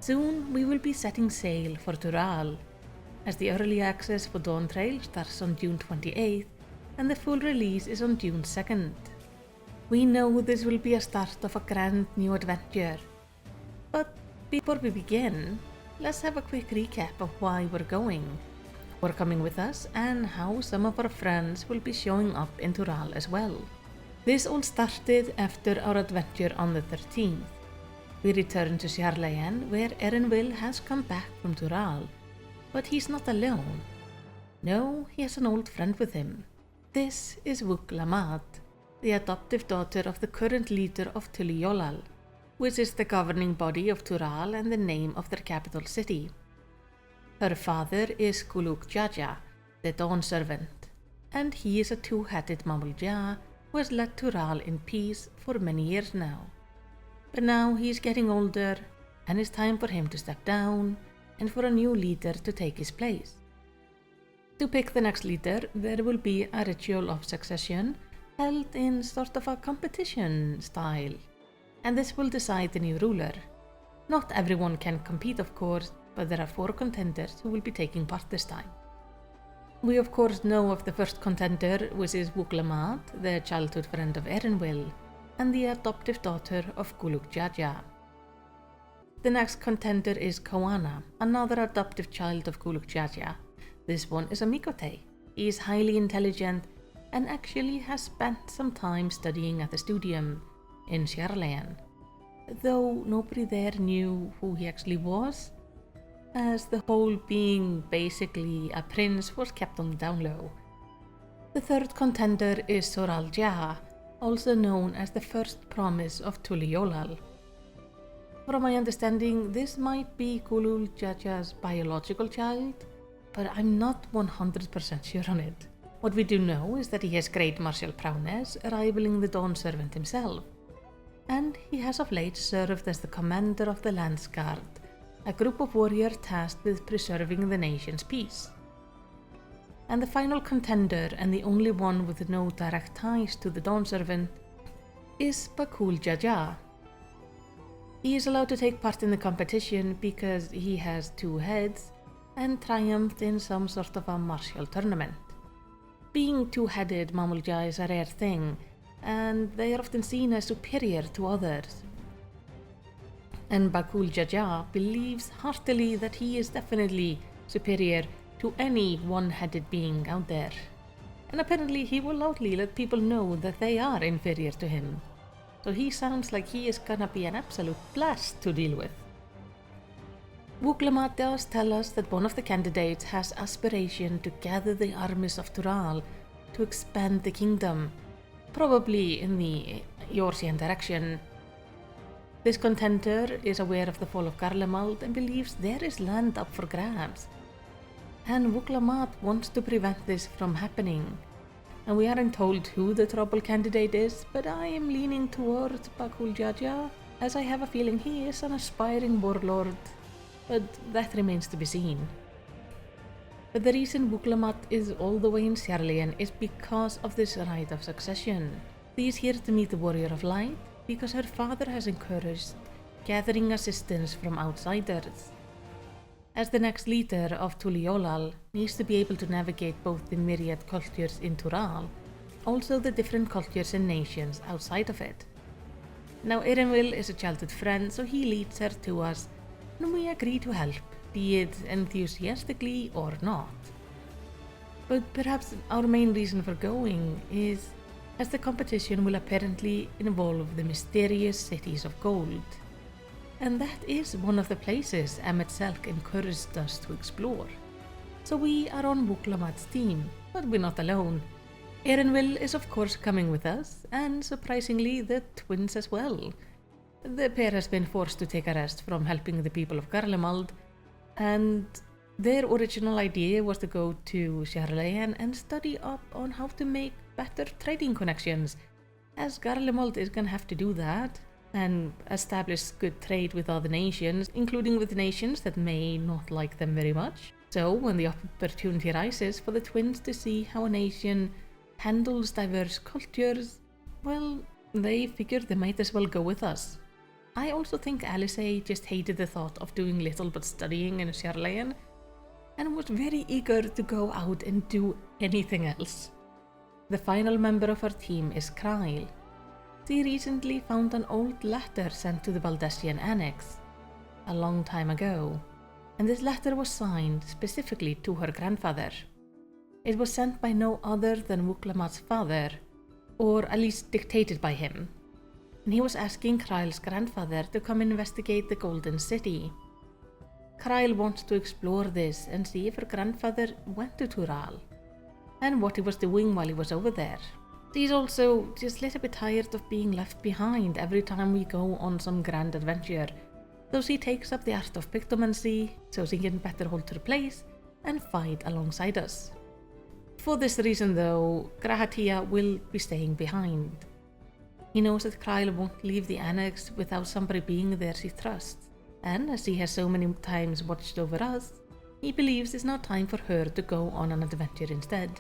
Soon we will be setting sail for Tural, as the early access for Dawntrail starts on June 28th and the full release is on June 2nd. We know this will be a start of a grand new adventure, but before we begin, let's have a quick recap of why we're going, who are coming with us, and how some of our friends will be showing up in Tural as well. This all started after our adventure on the 13th. We returned to Sharlayan, where Erinwil has come back from Tural, but he's not alone. No, he has an old friend with him. This is Wuklamat, the adoptive daughter of the current leader of Tural, which is the governing body of Tural and the name of their capital city. Her father is Kuluk Jaja, the Dawn Servant, and he is a two-headed Mamulja who has led Tural in peace for many years now. But now he is getting older, and it's time for him to step down and for a new leader to take his place. To pick the next leader, there will be a ritual of succession held in sort of a competition style, and this will decide the new ruler. Not everyone can compete, of course, but there are 4 contenders who will be taking part this time. We of course know of the first contender, which is Wuklamat, the childhood friend of Erinwil, and the adoptive daughter of Kuluk Jaja. The next contender is Kawana, another adoptive child of Kuluk Jaja. This one is a Mikote. He is highly intelligent and actually has spent some time studying at the studium in Sharlayan, though nobody there knew who he actually was, as the whole being basically a prince was kept on the down low. The third contender is Tural Jaha, also known as the first promise of Tuliolal. From my understanding, this might be Kulul Jaja's biological child, but I'm not 100% sure on it. What we do know is that he has great martial prowess, rivaling the Dawn Servant himself, and he has of late served as the commander of the Lance Guard, a group of warriors tasked with preserving the nation's peace. And the final contender, and the only one with no direct ties to the Dawn Servant, is Bakul Jaja. He is allowed to take part in the competition because he has 2 heads and triumphed in some sort of a martial tournament. Being 2-headed Mamulja is a rare thing, and they are often seen as superior to others. And Bakul Jaja believes heartily that he is definitely superior to any one-headed being out there. And apparently he will loudly let people know that they are inferior to him. So he sounds like he is gonna be an absolute blast to deal with. Wuklamat does tell us that one of the candidates has aspiration to gather the armies of Tural to expand the kingdom, probably in the Eorzean direction. This contender is aware of the fall of Garlemald and believes there is land up for grabs. And Wuklamat wants to prevent this from happening. And we aren't told who the trouble candidate is, but I am leaning towards Bakul Jaja, as I have a feeling he is an aspiring warlord, but that remains to be seen. But the reason Wuklamat is all the way in Sharlayan is because of this rite of succession. She is here to meet the Warrior of Light, because her father has encouraged gathering assistance from outsiders. As the next leader of Tuliolal needs to be able to navigate both the myriad cultures in Tural, also the different cultures and nations outside of it. Now Erinwil is a childhood friend, so he leads her to us, and we agree to help, be it enthusiastically or not. But perhaps our main reason for going is as the competition will apparently involve the mysterious cities of gold. And that is one of the places Emmet Selk encouraged us to explore. So we are on Wuklamat's team, but we're not alone. Erinwil is of course coming with us, and surprisingly the twins as well. The pair has been forced to take a rest from helping the people of Garlemald, and their original idea was to go to Sharlayan and study up on how to make better trading connections, as Garlemald is gonna have to do that, and establish good trade with other nations, including with nations that may not like them very much. So when the opportunity arises for the twins to see how a nation handles diverse cultures, well, they figured they might as well go with us. I also think Alice just hated the thought of doing little but studying in Sherlayan, and was very eager to go out and do anything else. The final member of our team is Kyle. She recently found an old letter sent to the Baldessian Annex a long time ago, and this letter was signed specifically to her grandfather. It was sent by no other than Wuklamat's father, or at least dictated by him, and he was asking Kryle's grandfather to come investigate the Golden City. Kryle wants to explore this and see if her grandfather went to Tural, and what he was doing while he was over there. She's also just a little bit tired of being left behind every time we go on some grand adventure, so she takes up the art of pictomancy so she can better hold her place and fight alongside us. For this reason though, Grahatia will be staying behind. He knows that Kryle won't leave the Annex without somebody being there she trusts, and as she has so many times watched over us, he believes it's now time for her to go on an adventure instead.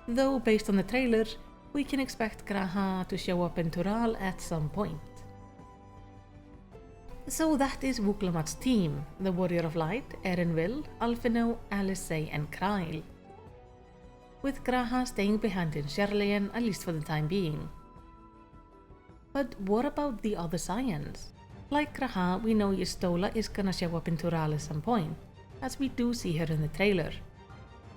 Though based on the trailer, we can expect Graha to show up in Tural at some point. So that is Wuklamat's team, the Warrior of Light, Erinville, Alphino, Alice and Kryle, with Graha staying behind in Sherlayan, at least for the time being. But what about the other Scions? Like Graha, we know Yistola is gonna show up in Tural at some point, as we do see her in the trailer.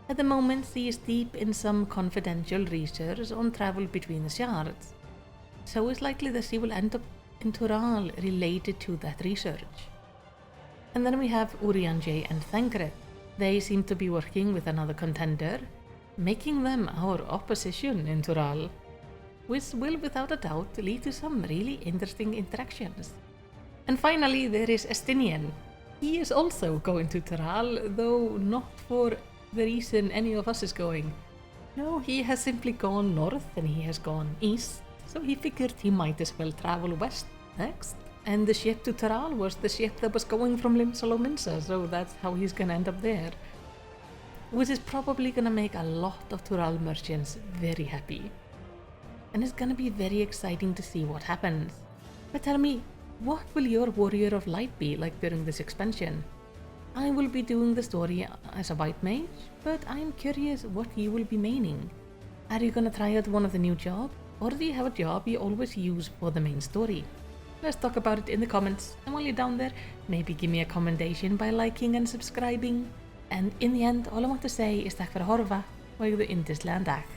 At the moment, she is deep in some confidential research on travel between the shards, so it's likely that she will end up in Tural related to that research. And then we have Urianger and Thancred. They seem to be working with another contender, making them our opposition in Tural, which will without a doubt lead to some really interesting interactions. And finally there is Estinian. He is also going to Tural, though not for the reason any of us is going. No, he has simply gone north and he has gone east, so he figured he might as well travel west next. And the ship to Tural was the ship that was going from Limsa, so that's how he's gonna end up there. Which is probably gonna make a lot of Tural merchants very happy. And it's gonna be very exciting to see what happens. But tell me, what will your Warrior of Light be like during this expansion? I will be doing the story as a white mage, but I'm curious what you will be maining. Are you gonna try out one of the new jobs, or do you have a job you always use for the main story? Let's talk about it in the comments, and while you're down there, maybe give me a commendation by liking and subscribing. And in the end, all I want to say is takk for að horfa og eigðu yndislegan dag.